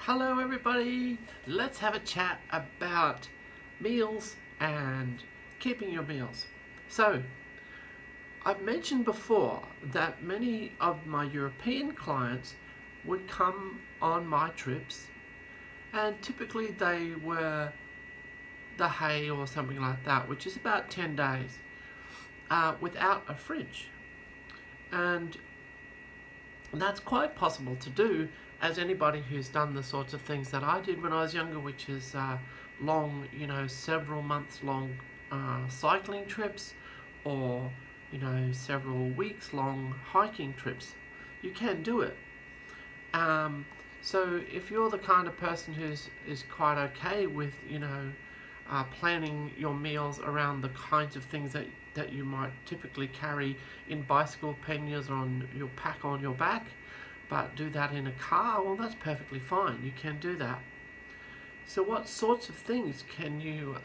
Hello everybody, let's have a chat about meals and keeping your meals. So, I've mentioned before that many of my European clients would come on my trips, and typically they were the Hay or something like that, which is about 10 days without a fridge. And that's quite possible to do, as anybody who's done the sorts of things that I did when I was younger, which is long, several months long cycling trips, or several weeks long hiking trips. You can do it. So if you're the kind of person who's is quite okay with planning your meals around the kinds of things that you might typically carry in bicycle panniers or on your pack on your back, but do that in a car, well, that's perfectly fine. You can do that. So what sorts of things can you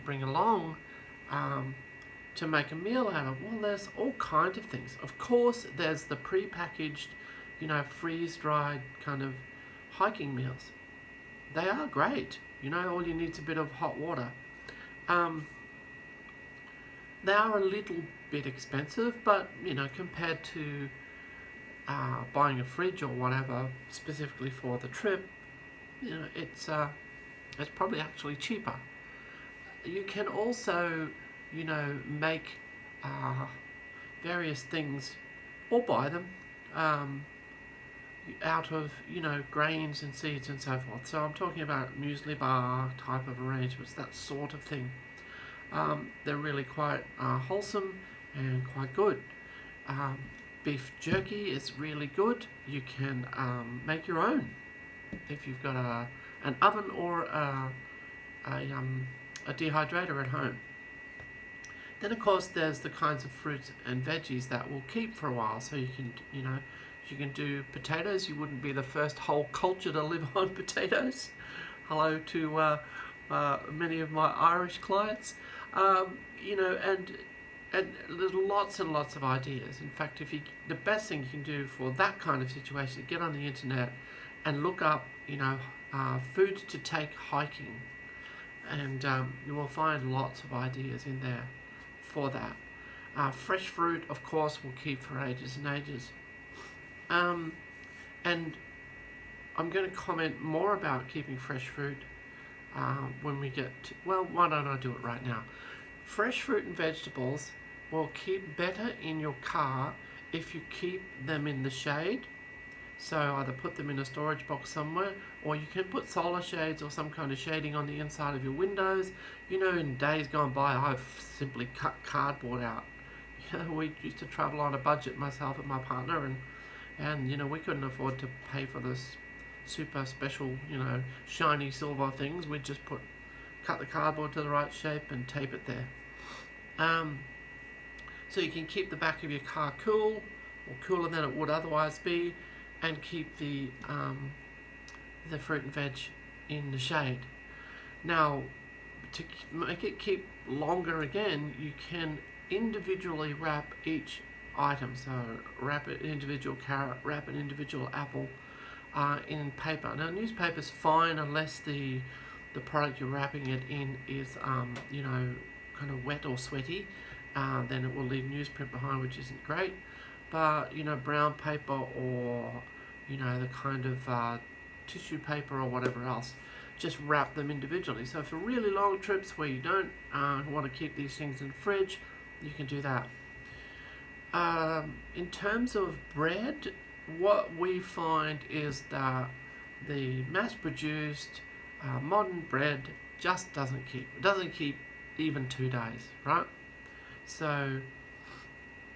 bring along to make a meal out of? Well, there's all kinds of things. Of course, there's the pre-packaged, freeze-dried kind of hiking meals. They are great. All you need is a bit of hot water. They are a little bit expensive, but compared to buying a fridge or whatever specifically for the trip, it's probably actually cheaper. You can also, make various things or buy them out of grains and seeds and so forth. So I'm talking about muesli bar type of arrangements, that sort of thing. They're really quite wholesome and quite good. Beef jerky is really good. You can make your own if you've got an oven or a dehydrator at home. Then of course there's the kinds of fruits and veggies that will keep for a while. So you can do potatoes. You wouldn't be the first whole culture to live on potatoes. Hello to many of my Irish clients. And there's lots and lots of ideas. In fact, the best thing you can do for that kind of situation is get on the internet and look up, food to take hiking, and you will find lots of ideas in there for that. Fresh fruit, of course, will keep for ages and ages. And I'm going to comment more about keeping fresh fruit when we get to, well, why don't I do it right now? Fresh fruit and vegetables will keep better in your car if you keep them in the shade. So either put them in a storage box somewhere, or you can put solar shades or some kind of shading on the inside of your windows. In days gone by, I've simply cut cardboard out. We used to travel on a budget, myself and my partner, and we couldn't afford to pay for this super special, shiny silver things. We'd just cut the cardboard to the right shape and tape it there. So you can keep the back of your car cool, or cooler than it would otherwise be, and keep the fruit and veg in the shade. Now, to make it keep longer again, you can individually wrap each item. So wrap an individual carrot, wrap an individual apple in paper. Now, newspaper's fine unless the product you're wrapping it in is kind of wet or sweaty. Then it will leave newsprint behind, which isn't great. But brown paper or the kind of tissue paper or whatever else, just wrap them individually. So for really long trips where you don't want to keep these things in the fridge, you can do that. In terms of bread, what we find is that the mass-produced modern bread just doesn't keep. It doesn't keep even 2 days, right? So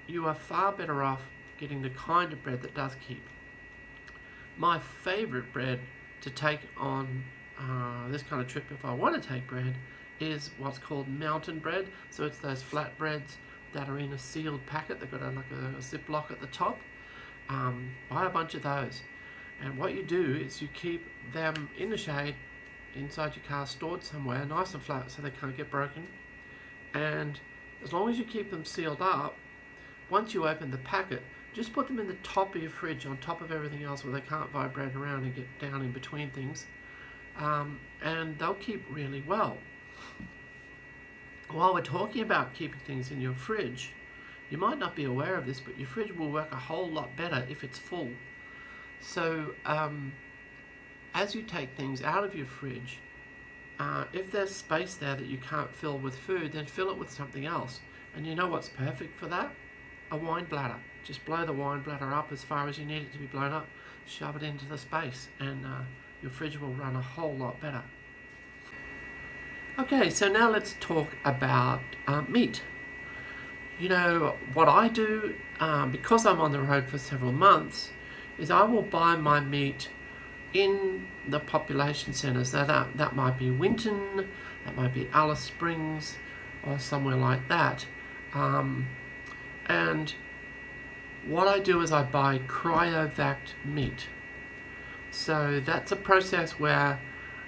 you are far better off getting the kind of bread that does keep. My favourite bread to take on this kind of trip, if I want to take bread, is what's called mountain bread. So it's those flat breads that are in a sealed packet. They've got a Ziploc at the top. Buy a bunch of those. And what you do is you keep them in the shade inside your car, stored somewhere, nice and flat so they can't get broken. And as long as you keep them sealed up, once you open the packet, just put them in the top of your fridge, on top of everything else, where they can't vibrate around and get down in between things, and they'll keep really well. While we're talking about keeping things in your fridge, you might not be aware of this, but your fridge will work a whole lot better if it's full. So as you take things out of your fridge, if there's space there that you can't fill with food, then fill it with something else. And you know what's perfect for that? A wine bladder. Just blow the wine bladder up as far as you need it to be blown up, shove it into the space, and your fridge will run a whole lot better. Okay, so now let's talk about meat. You know, what I do, because I'm on the road for several months, is I will buy my meat in the population centres. That might be Winton, that might be Alice Springs, or somewhere like that. And what I do is I buy cryovac meat. So that's a process where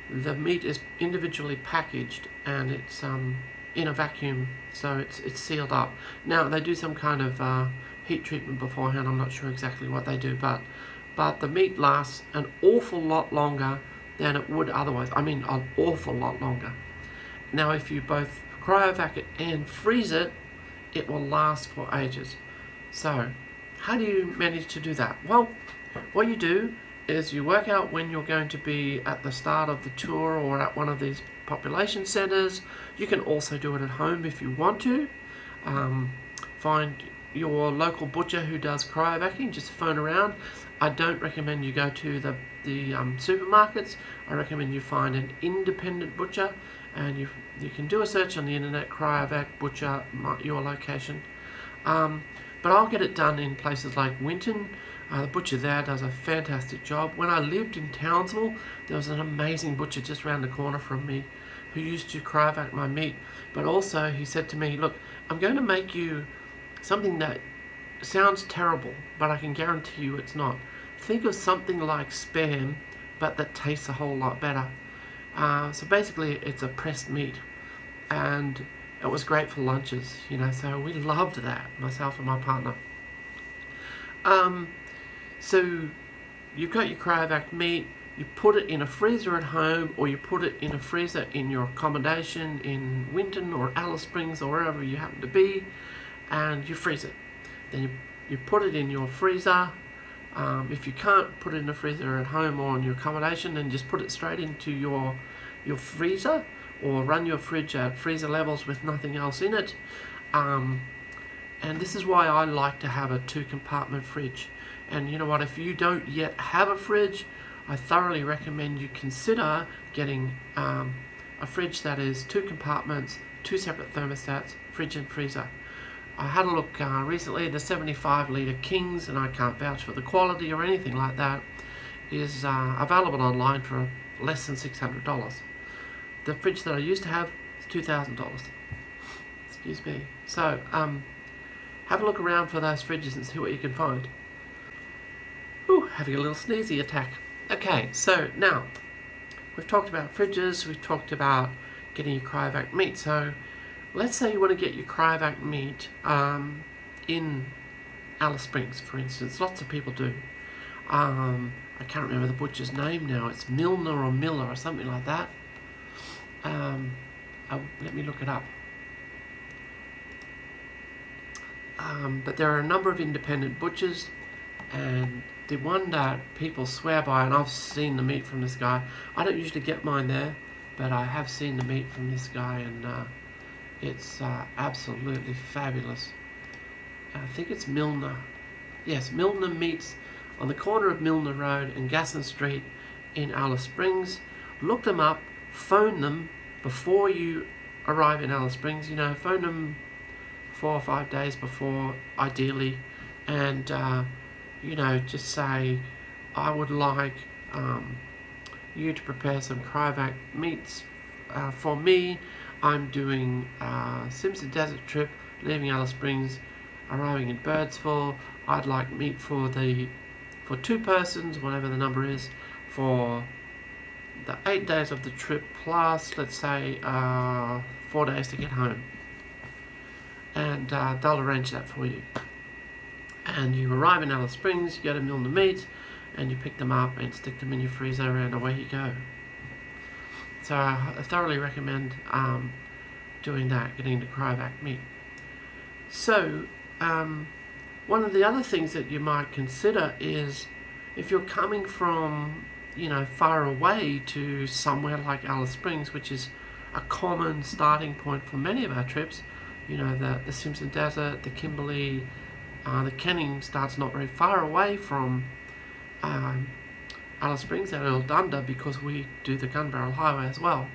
the meat is individually packaged and it's in a vacuum, so it's sealed up. Now they do some kind of heat treatment beforehand. I'm not sure exactly what they do, but the meat lasts an awful lot longer than it would otherwise. I mean, an awful lot longer. Now, if you both cryovac it and freeze it, it will last for ages. So, how do you manage to do that? Well, what you do is you work out when you're going to be at the start of the tour or at one of these population centres. You can also do it at home if you want to. Find your local butcher who does cryovacing, just phone around. I don't recommend you go to the supermarkets. I recommend you find an independent butcher, and you can do a search on the internet, cryovac butcher, your location. But I'll get it done in places like Winton. The butcher there does a fantastic job. When I lived in Townsville, there was an amazing butcher just around the corner from me who used to cryovac my meat. But also he said to me, look, I'm going to make you something that sounds terrible, but I can guarantee you it's not. Think of something like Spam, but that tastes a whole lot better. So basically it's a pressed meat, and it was great for lunches, you know, so we loved that, myself and my partner. So you've got your cryovac meat, you put it in a freezer at home, or you put it in a freezer in your accommodation in Winton or Alice Springs or wherever you happen to be, and you freeze it. Then you put it in your freezer. If you can't put it in a freezer at home or in your accommodation, then just put it straight into your freezer, or run your fridge at freezer levels with nothing else in it. And this is why I like to have a 2-compartment fridge. And you know what, if you don't yet have a fridge, I thoroughly recommend you consider getting a fridge that is 2 compartments, 2 separate thermostats, fridge and freezer. I had a look recently, the 75-litre Kings, and I can't vouch for the quality or anything like that, is available online for less than $600. The fridge that I used to have is $2,000. Excuse me. So, have a look around for those fridges and see what you can find. Ooh, having a little sneezy attack. Okay, so now, we've talked about fridges, we've talked about getting your cryovac meat. So, let's say you want to get your cryovac meat in Alice Springs, for instance. Lots of people do. I can't remember the butcher's name now. It's Milner or Miller or something like that. Let me look it up. But there are a number of independent butchers, and the one that people swear by, and I've seen the meat from this guy. I don't usually get mine there, but I have seen the meat from this guy, and it's absolutely fabulous. I think it's Milner. Yes, Milner Meats on the corner of Milner Road and Gasson Street in Alice Springs. Look them up, phone them before you arrive in Alice Springs. You know, phone them 4 or 5 days before, ideally, and you know, just say, I would like you to prepare some cryovac meats for me. I'm doing Simpson Desert trip, leaving Alice Springs, arriving in Birdsville. I'd like meat for 2 persons, whatever the number is, for the 8 days of the trip, plus, let's say, 4 days to get home. And they'll arrange that for you. and you arrive in Alice Springs, you go to Milner Meat, and you pick them up and stick them in your freezer, and away you go. So I thoroughly recommend doing that, getting the cryovac meat. So one of the other things that you might consider is if you're coming from far away to somewhere like Alice Springs, which is a common starting point for many of our trips. The Simpson Desert, the Kimberley, the Kenning starts not very far away from Alice Springs at Earl Dunder, because we do the Gun Barrel Highway as well.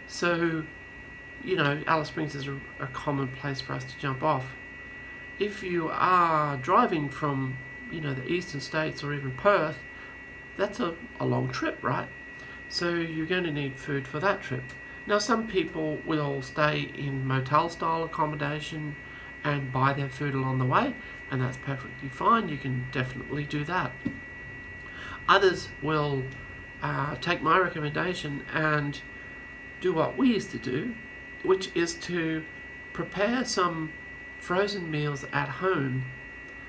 So Alice Springs is a common place for us to jump off. If you are driving from the eastern states or even Perth, that's a long trip, right? So you're going to need food for that trip. Now, some people will stay in motel style accommodation and buy their food along the way, and that's perfectly fine. You can definitely do that. Others will take my recommendation and do what we used to do, which is to prepare some frozen meals at home.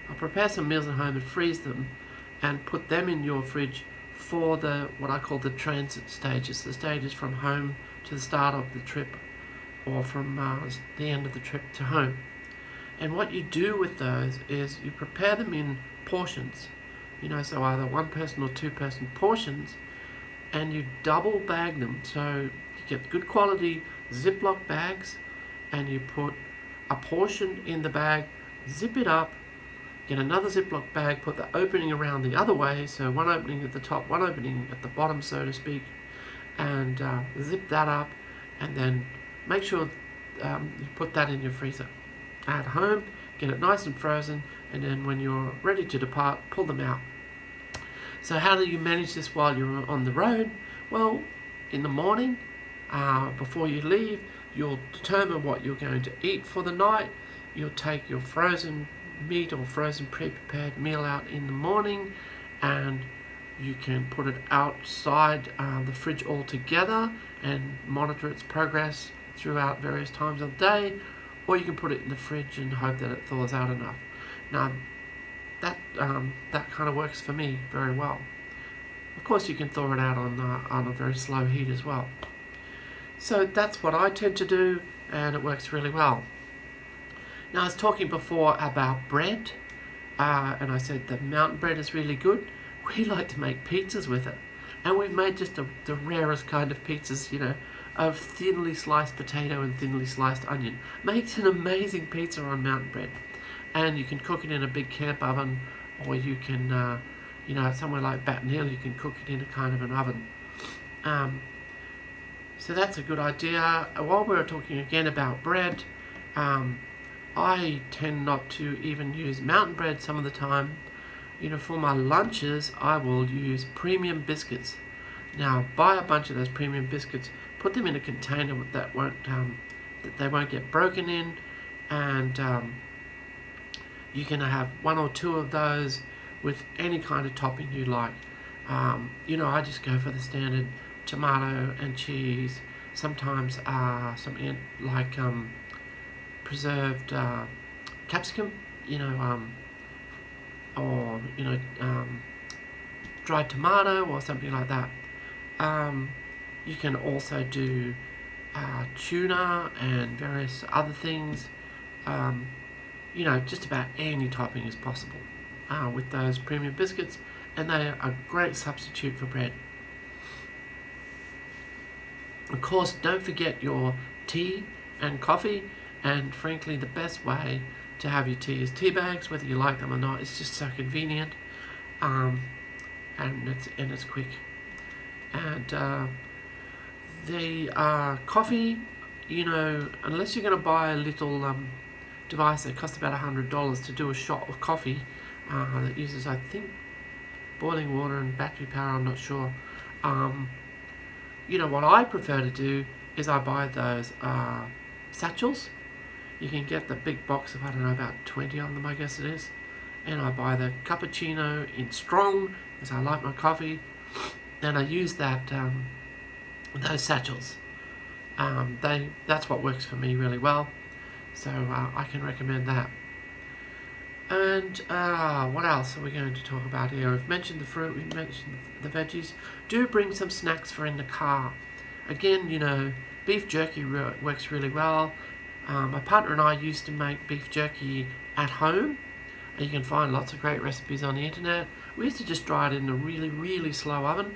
I'll prepare some meals at home and freeze them and put them in your fridge for what I call the transit stages, the stages from home to the start of the trip, or from the end of the trip to home. And what you do with those is you prepare them in portions, so either one person or two person portions, and you double bag them. So you get good quality Ziploc bags, and you put a portion in the bag, zip it up, get another Ziploc bag, put the opening around the other way, so one opening at the top, one opening at the bottom, so to speak, and zip that up, and then make sure you put that in your freezer at home, get it nice and frozen, and then when you're ready to depart, pull them out. So how do you manage this while you're on the road? Well, in the morning, before you leave, you'll determine what you're going to eat for the night. You'll take your frozen meat or frozen pre-prepared meal out in the morning, and you can put it outside the fridge altogether and monitor its progress throughout various times of the day, or you can put it in the fridge and hope that it thaws out enough. Now that kind of works for me very well. Of course, you can thaw it out on a very slow heat as well. So that's what I tend to do, and it works really well. Now, I was talking before about bread, and I said the mountain bread is really good. We like to make pizzas with it, and we've made just the rarest kind of pizzas, of thinly sliced potato and thinly sliced onion. Makes an amazing pizza on mountain bread, and you can cook it in a big camp oven, or you can, somewhere like Batten Hill, you can cook it in a kind of an oven. So that's a good idea. While we were talking again about bread, I tend not to even use mountain bread some of the time. For my lunches, I will use premium biscuits. Now, buy a bunch of those premium biscuits, put them in a container that they won't get broken in, and you can have one or two of those with any kind of topping you like. I just go for the standard tomato and cheese. Sometimes preserved capsicum, or dried tomato or something like that. You can also do tuna and various other things. Just about any topping is possible with those premium biscuits, and they are a great substitute for bread. Of course, don't forget your tea and coffee, and frankly, the best way to have your tea is tea bags, whether you like them or not. It's just so convenient, and it's quick. And the coffee, unless you're going to buy a little device that costs about $100 to do a shot of coffee that uses, I think, boiling water and battery power, I'm not sure. What I prefer to do is I buy those satchels. You can get the big box of, I don't know, about 20 of them, I guess it is. And I buy the cappuccino in strong, because I like my coffee. And I use those satchels. That's what works for me really well. So I can recommend that. And what else are we going to talk about here? We've mentioned the fruit, we've mentioned the veggies. Do bring some snacks for in the car. Again, you know, beef jerky works really well. My partner and I used to make beef jerky at home. And you can find lots of great recipes on the internet. We used to just dry it in a really, really slow oven,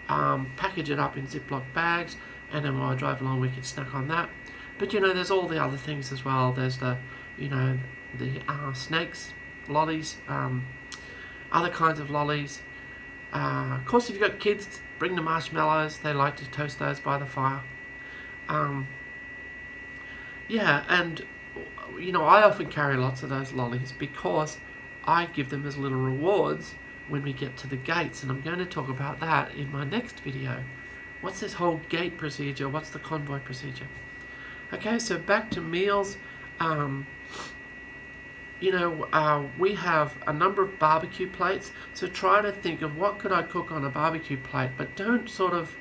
package it up in Ziploc bags, and then while I drive along we could snack on that. But you know, there's all the other things as well. There's the, you know, the snakes, lollies, other kinds of lollies. Of course, if you've got kids, bring the marshmallows. They like to toast those by the fire. Yeah, and you know, I often carry lots of those lollies because I give them as little rewards when we get to the gates, and I'm going to talk about that in my next video. What's this whole gate procedure? What's the convoy procedure? Okay, so back to meals. You know, we have a number of barbecue plates, so try to think of what could I cook on a barbecue plate, but don't sort of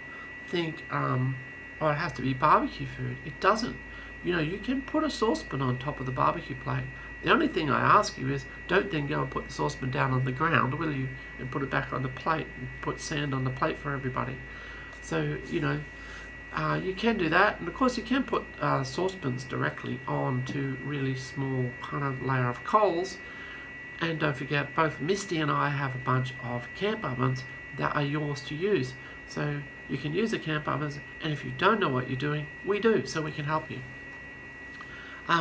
think, oh, it has to be barbecue food. It doesn't. You know, you can put a saucepan on top of the barbecue plate. The only thing I ask you is, don't then go and put the saucepan down on the ground, will you? And put it back on the plate and put sand on the plate for everybody. So, you know, you can do that. And of course you can put saucepans directly onto really small kind of layer of coals. And don't forget, both Misty and I have a bunch of camp ovens that are yours to use. So you can use the camp ovens, and if you don't know what you're doing, we do, so we can help you.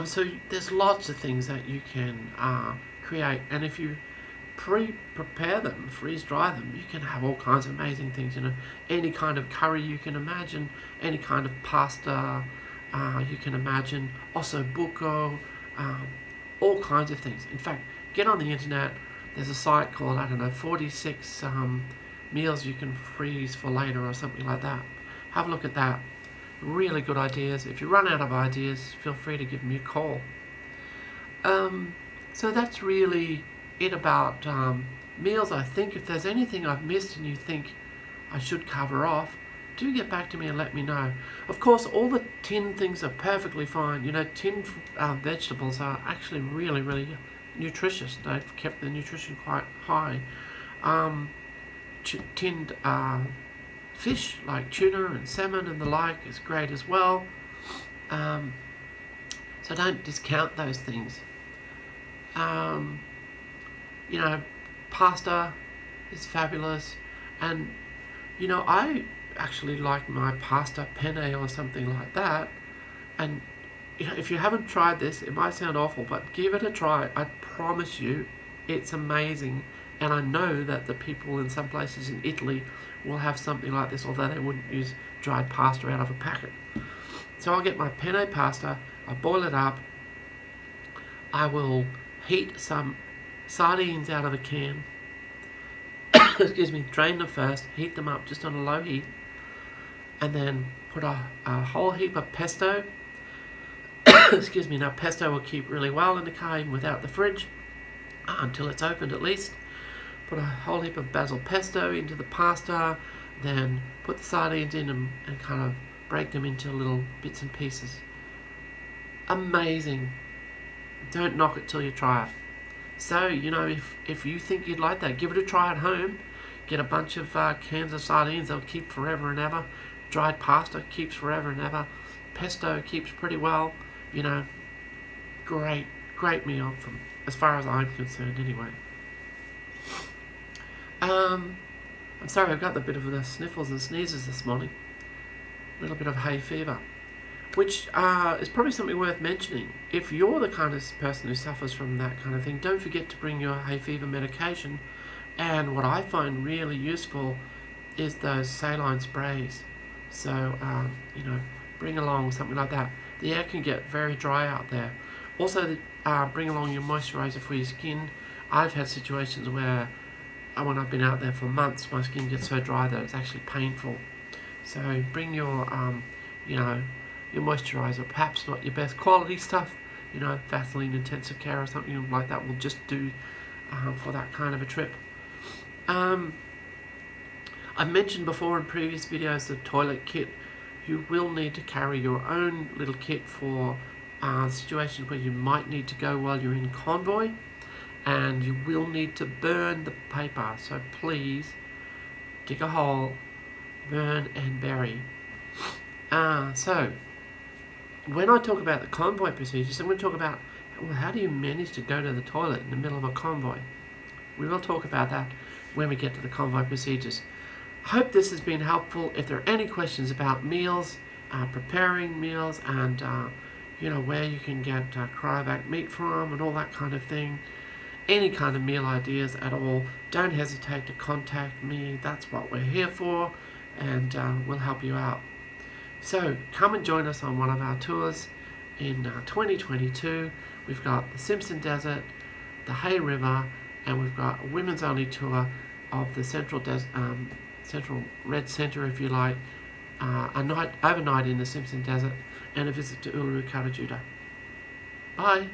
So there's lots of things that you can create, and if you prepare them, freeze dry them, you can have all kinds of amazing things. You know, any kind of curry you can imagine, any kind of pasta you can imagine, osso buco, all kinds of things. In fact, get on the internet. There's a site called, I don't know, 46 meals you can freeze for later or something like that. Have a look at that. Really good ideas. If you run out of ideas, feel free to give me a call. So that's really it about meals. I think if there's anything I've missed and you think I should cover off, do get back to me and let me know. Of course, all the tin things are perfectly fine. You know, tinned vegetables are actually really, really nutritious. They've kept the nutrition quite high. Tinned fish like tuna and salmon and the like is great as well. So don't discount those things. You know, pasta is fabulous, and you know, I actually like my pasta penne or something like that. And you know, if you haven't tried this, it might sound awful, but give it a try. I promise you, it's amazing. And I know that the people in some places in Italy will have something like this, although they wouldn't use dried pasta out of a packet. So I'll get my penne pasta, I boil it up, I will heat some sardines out of a can, excuse me, drain them first, heat them up just on a low heat, and then put a whole heap of pesto. Excuse me, now pesto will keep really well in the car even without the fridge, until it's opened at least. Put a whole heap of basil pesto into the pasta, then put the sardines in and kind of break them into little bits and pieces. Amazing. Don't knock it till you try it. So, you know, if you think you'd like that, give it a try at home. Get a bunch of cans of sardines, they'll keep forever and ever. Dried pasta keeps forever and ever. Pesto keeps pretty well. You know, great meal from as far as I'm concerned anyway. I'm sorry, I've got a bit of the sniffles and sneezes this morning. A little bit of hay fever, which is probably something worth mentioning. If you're the kind of person who suffers from that kind of thing, don't forget to bring your hay fever medication. And what I find really useful is those saline sprays. So, you know, bring along something like that. The air can get very dry out there. Also, bring along your moisturizer for your skin. I've had situations where when I've been out there for months, my skin gets so dry that it's actually painful. So bring your, you know, your moisturizer. Perhaps not your best quality stuff. You know, Vaseline Intensive Care or something like that will just do for that kind of a trip. I've mentioned before in previous videos the toilet kit. You will need to carry your own little kit for situations where you might need to go while you're in convoy. and you will need to burn the paper. So please dig a hole, burn and bury. So when I talk about the convoy procedures, I'm going to talk about, well, how do you manage to go to the toilet in the middle of a convoy? We will talk about that when we get to the convoy procedures. Hope this has been helpful. If there are any questions about meals, preparing meals, and where you can get cryovac meat from and all that kind of thing, any kind of meal ideas at all, don't hesitate to contact me. That's what we're here for, and we'll help you out. So come and join us on one of our tours in 2022. We've got the Simpson Desert, the Hay River, and we've got a women's only tour of the Central Red Centre, if you like, overnight in the Simpson Desert, and a visit to Uluru Kata Tjuta. Bye.